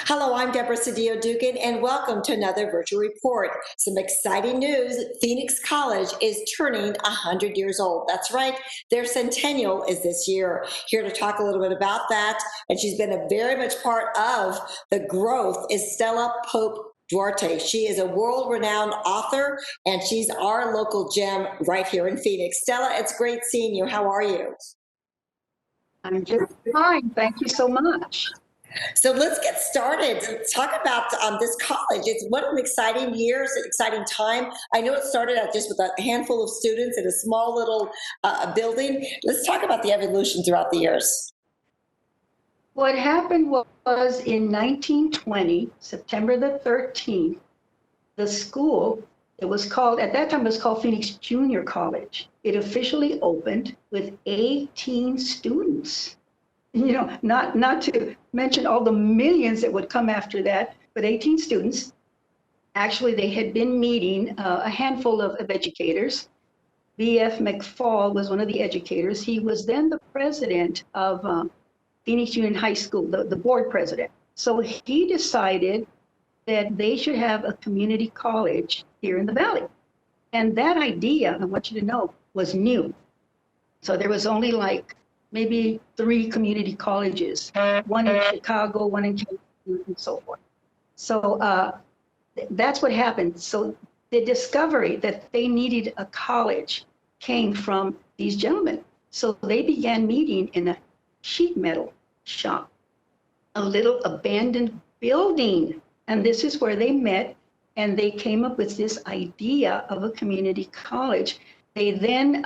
Hello, I'm Deborah Cedillo Dugan, and welcome to another virtual report. Some exciting news. Phoenix College is turning 100 years old. That's right, their centennial is this year. Here to talk a little bit about that, and she's been a very much part of the growth, is Stella Pope Duarte. She is a world-renowned author, and she's our local gem right here in Phoenix. Stella, it's great seeing you. How are you? I'm just fine. Thank you so much. So let's get started. Let's talk about this college. It's what an exciting year, it's an exciting time. I know it started out just with a handful of students in a small little building. Let's talk about the evolution throughout the years. What happened was in 1920, September the 13th, the school, it was called, at that time it was called Phoenix Junior College. It officially opened with 18 students. You know, not to mention all the millions that would come after that, but 18 students. Actually, they had been meeting a handful of educators. B.F. McFall was one of the educators. He was then the president of Phoenix Union High School, the board president. So he decided that they should have a community college here in the Valley. And that idea, I want you to know, was new. So there was only like maybe 3 community colleges, one in Chicago, one in California, and so forth. So that's what happened. So the discovery that they needed a college came from these gentlemen. So they began meeting in a sheet metal shop, a little abandoned building. And this is where they met, and they came up with this idea of a community college. They then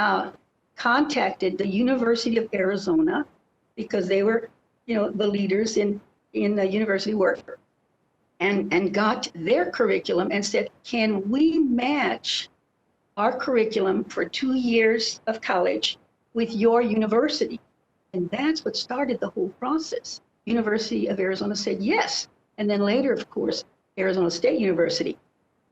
contacted the University of Arizona because they were, you know, the leaders in the university work, and got their curriculum and said, can we match our curriculum for 2 years of college with your university? And that's what started the whole process. University of Arizona said yes. And then later, of course, Arizona State University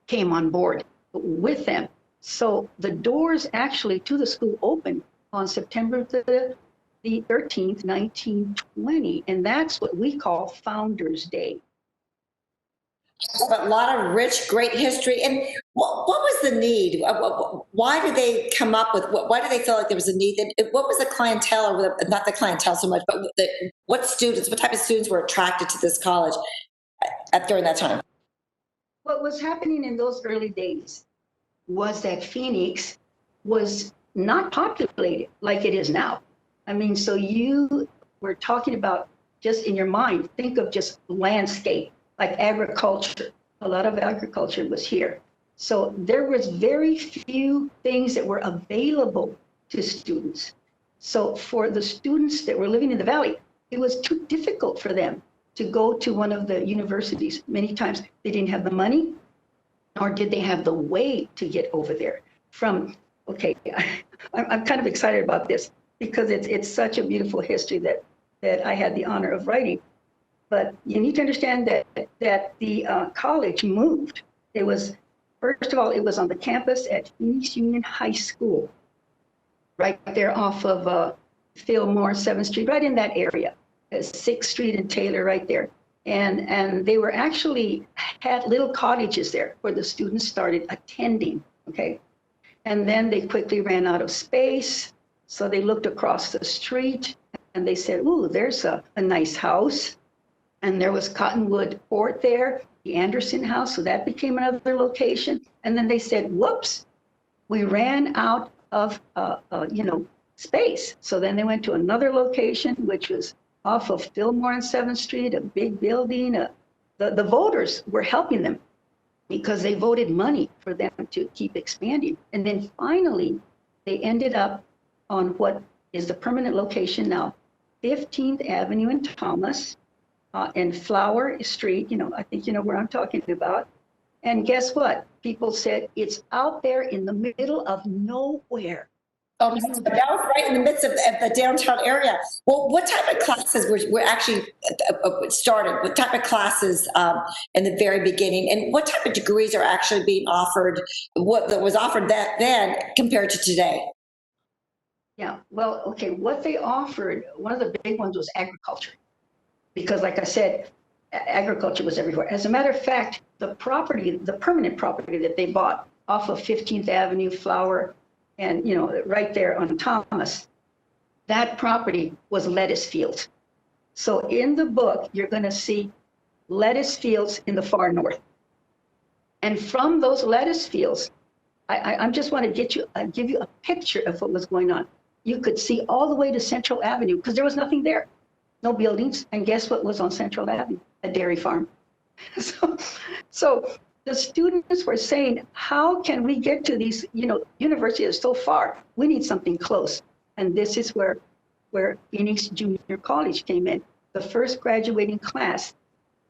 came on board with them. So the doors actually to the school opened on September the 13th, 1920. And that's what we call Founders Day. A lot of rich, great history. And what was the need? Why did they come up with, why did they feel like there was a need? What was the clientele, or not the clientele so much, but what type of students were attracted to this college during that time? What was happening in those early days was that Phoenix was not populated like it is now. I mean, so you were talking about, just in your mind, think of just landscape, like agriculture. A lot of agriculture was here. So there was very few things that were available to students. So for the students that were living in the Valley, it was too difficult for them to go to one of the universities. Many times they didn't have the money, nor did they have the way to get over there. I'm kind of excited about this because it's such a beautiful history that I had the honor of writing. But you need to understand that the college moved. It was, first of all, it was on the campus at Phoenix Union High School, right there off of Fillmore, 7th Street, right in that area. 6th Street and Taylor right there. And they were actually had little cottages there where the students started attending, okay? And then they quickly ran out of space. So they looked across the street and they said, ooh, there's a nice house. And there was Cottonwood Fort there, the Anderson House, so that became another location. And then they said, whoops, we ran out of space. So then they went to another location, which was off of Fillmore and 7th Street, a big building. The voters were helping them because they voted money for them to keep expanding. And then finally, they ended up on what is the permanent location now, 15th Avenue and Thomas, and Flower Street. You know, I think you know where I'm talking about. And guess what? People said it's out there in the middle of nowhere. Oh, that was right in the midst of the downtown area. Well, what type of classes were actually started? What type of classes in the very beginning? And what type of degrees are actually being offered? What that was offered then compared to today? Yeah, well, okay, what they offered, one of the big ones was agriculture. Because like I said, agriculture was everywhere. As a matter of fact, the property, the permanent property that they bought off of 15th Avenue, Flower, and right there on Thomas, that property was lettuce fields. So in the book, you're going to see lettuce fields in the far north. And from those lettuce fields, I just want to give you a picture of what was going on. You could see all the way to Central Avenue because there was nothing there, no buildings. And guess what was on Central Avenue? A dairy farm. So the students were saying, how can we get to these, university is so far. We need something close. And this is where Phoenix Junior College came in. The first graduating class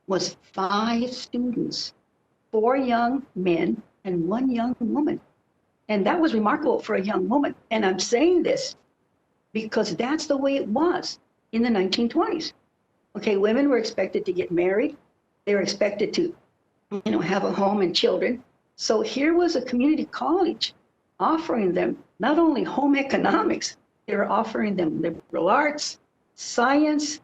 was 5 students, 4 young men and 1 young woman. And that was remarkable for a young woman. And I'm saying this because that's the way it was in the 1920s. Okay, women were expected to get married. They were expected to, have a home and children. So here was a community college offering them not only home economics, they were offering them liberal arts, science,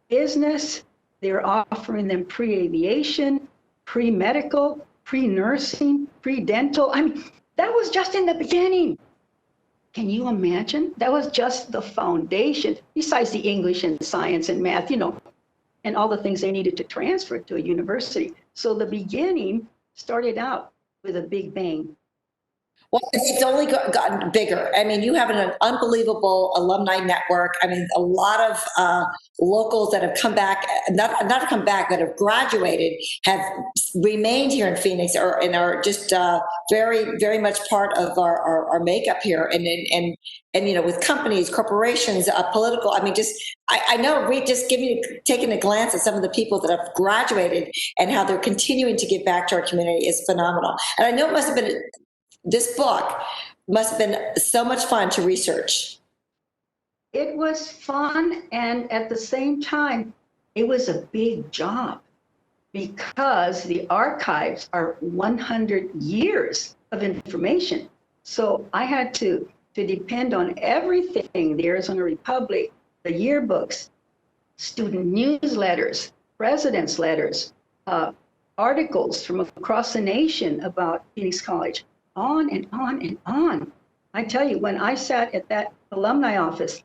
business. They were offering them pre-aviation, pre-medical, pre-nursing, pre-dental. I mean, that was just in the beginning. Can you imagine? That was just the foundation, besides the English and science and math, and all the things they needed to transfer to a university. So the beginning started out with a big bang. Well, it's only gotten bigger. I mean, you have an unbelievable alumni network. I mean, a lot of locals that have come back, not come back, that have graduated, have remained here in Phoenix, and are just very, very much part of our makeup here. And with companies, corporations, political. I mean, I know taking a glance at some of the people that have graduated and how they're continuing to give back to our community is phenomenal. And I know it must have been. This book must have been so much fun to research. It was fun, and at the same time, it was a big job because the archives are 100 years of information. So I had to depend on everything, the Arizona Republic, the yearbooks, student newsletters, president's letters, articles from across the nation about Phoenix College. On and on and on. I tell you, when I sat at that alumni office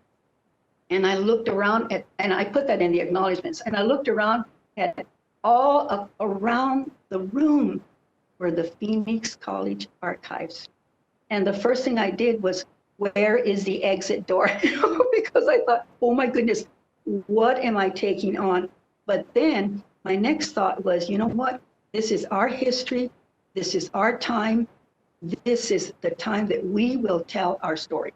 and I looked around and I put that in the acknowledgments, and I looked around at all around the room were the Phoenix College archives. And the first thing I did was, where is the exit door? Because I thought, oh my goodness, what am I taking on? But then my next thought was, you know what? This is our history. This is our time. This is the time that we will tell our story.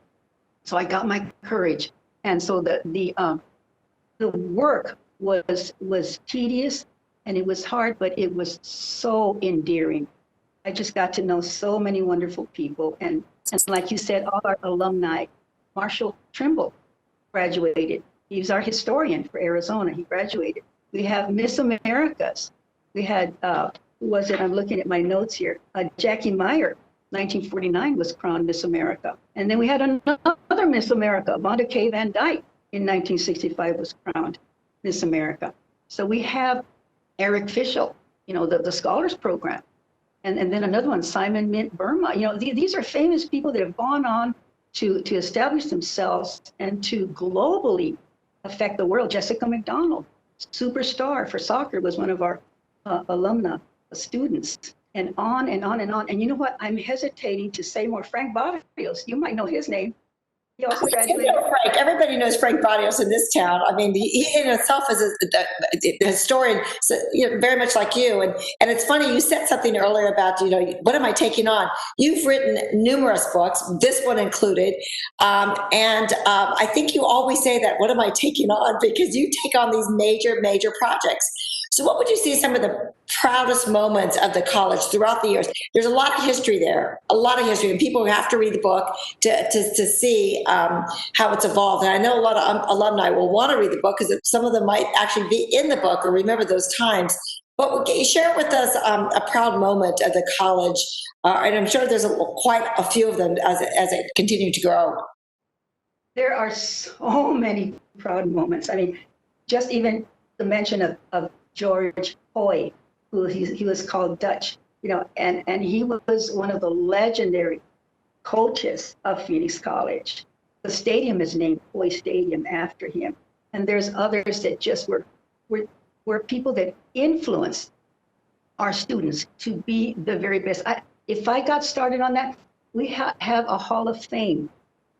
So I got my courage, and so the work was tedious and it was hard, but it was so endearing. I just got to know so many wonderful people, and like you said, all our alumni. Marshall Trimble graduated. He was our historian for Arizona. He graduated. We have Miss Americas. We had who was it? I'm looking at my notes here. Jackie Meyer. 1949 was crowned Miss America. And then we had another Miss America, Vonda K. Van Dyke, in 1965 was crowned Miss America. So we have Eric Fischel, the Scholars Program. And then another one, Simon Mint Burma. These are famous people that have gone on to establish themselves and to globally affect the world. Jessica McDonald, superstar for soccer, was one of our alumna students. And on and on and on. And you know what? I'm hesitating to say more. Frank Barrios, you might know his name. He also graduated. Frank. Everybody knows Frank Barrios in this town. I mean, he in himself is a historian, so, very much like you. And it's funny, you said something earlier about, what am I taking on? You've written numerous books, this one included. And I think you always say that, what am I taking on? Because you take on these major projects. So what would you say some of the proudest moments of the college throughout the years? There's a lot of history there, and people have to read the book to see how it's evolved. And I know a lot of alumni will want to read the book because some of them might actually be in the book or remember those times. But share with us a proud moment of the college, and I'm sure there's quite a few of them as it continued to grow. There are so many proud moments. I mean, just even the mention of George Hoy, who he was called Dutch, and he was one of the legendary coaches of Phoenix College. The stadium is named Hoy Stadium after him. And there's others that just were people that influenced our students to be the very best. If I got started on that, we have a Hall of Fame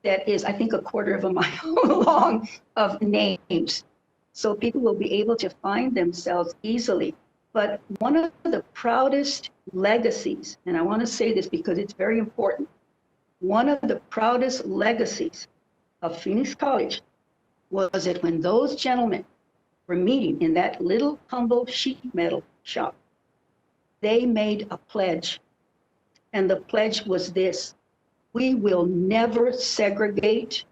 that is, I think, a quarter of a mile long of names. So people will be able to find themselves easily. But one of the proudest legacies, and I want to say this because it's very important, one of the proudest legacies of Phoenix College was that when those gentlemen were meeting in that little humble sheet metal shop, they made a pledge. And the pledge was this: we will never segregate.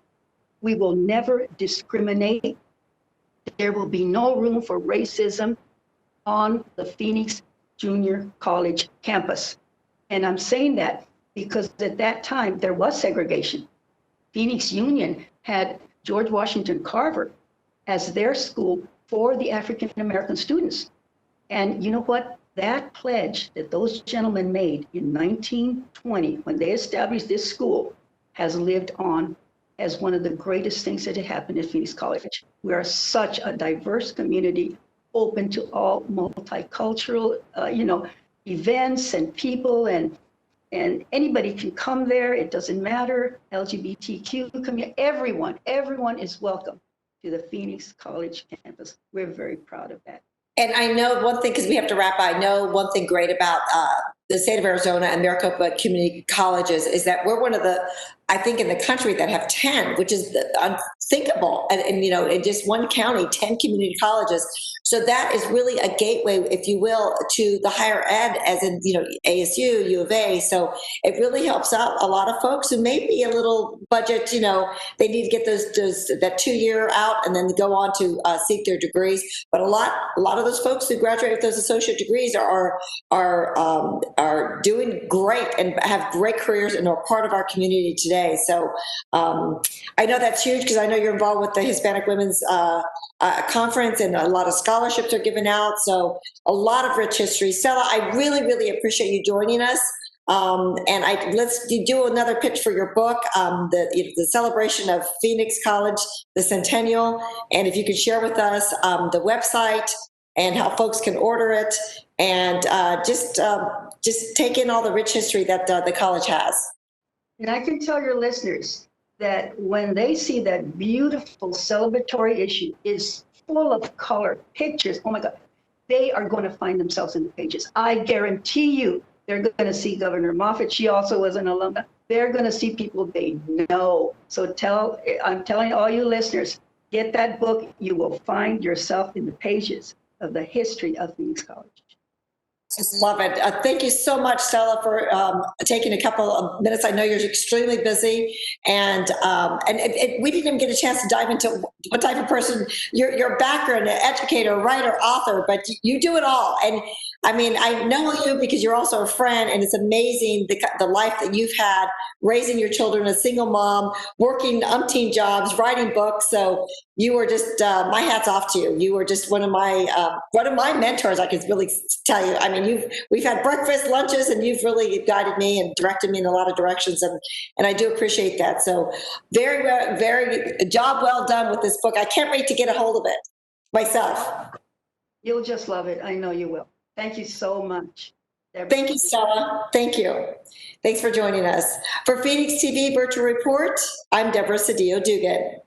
We will never discriminate. There will be no room for racism on the Phoenix Junior College campus. And I'm saying that because at that time there was segregation. Phoenix Union had George Washington Carver as their school for the African American students. And you know what? That pledge that those gentlemen made in 1920, when they established this school, has lived on as one of the greatest things that had happened at Phoenix College. We are such a diverse community, open to all multicultural, events and people, and anybody can come there. It doesn't matter. LGBTQ community, everyone is welcome to the Phoenix College campus. We're very proud of that. And I know one thing, because we have to wrap up, I know one thing great about the state of Arizona and Maricopa Community Colleges is that we're one of the, I think, in the country that have 10, which is unthinkable. And in just one county, 10 community colleges. So that is really a gateway, if you will, to the higher ed, as in, ASU, U of A. So it really helps out a lot of folks who may be a little budget, they need to get that 2-year out and then go on to seek their degrees. But a lot of those folks who graduate with those associate degrees are doing great and have great careers and are part of our community today. So I know that's huge because I know you're involved with the Hispanic Women's Conference, and a lot of scholarships are given out. So a lot of rich history. Stella, I really, really appreciate you joining us. And let's do another pitch for your book, the celebration of Phoenix College, the centennial. And if you could share with us the website and how folks can order it, and just take in all the rich history that the college has. And I can tell your listeners that when they see that beautiful celebratory issue is full of color, pictures, oh my God, they are going to find themselves in the pages. I guarantee you they're going to see Governor Moffitt. She also was an alumna. They're going to see people they know. So I'm telling all you listeners, get that book. You will find yourself in the pages of the history of Phoenix College. Just love it. Thank you so much, Stella, for taking a couple of minutes. I know you're extremely busy, and we didn't even get a chance to dive into what type of person your background, an educator, writer, author, but you do it all. And I mean, I know you because you're also a friend, and it's amazing the life that you've had, raising your children, a single mom, working umpteen jobs, writing books. So you were just my hat's off to you. You were just one of my mentors. I can really tell you. I mean, we've had breakfast, lunches, and you've really guided me and directed me in a lot of directions, and I do appreciate that. So very, very job well done with this book. I can't wait to get a hold of it myself. You'll just love it. I know you will. Thank you so much. Thank you, Stella. Thank you. Thanks for joining us. For Phoenix TV Virtual Report, I'm Deborah Cedillo Dugan.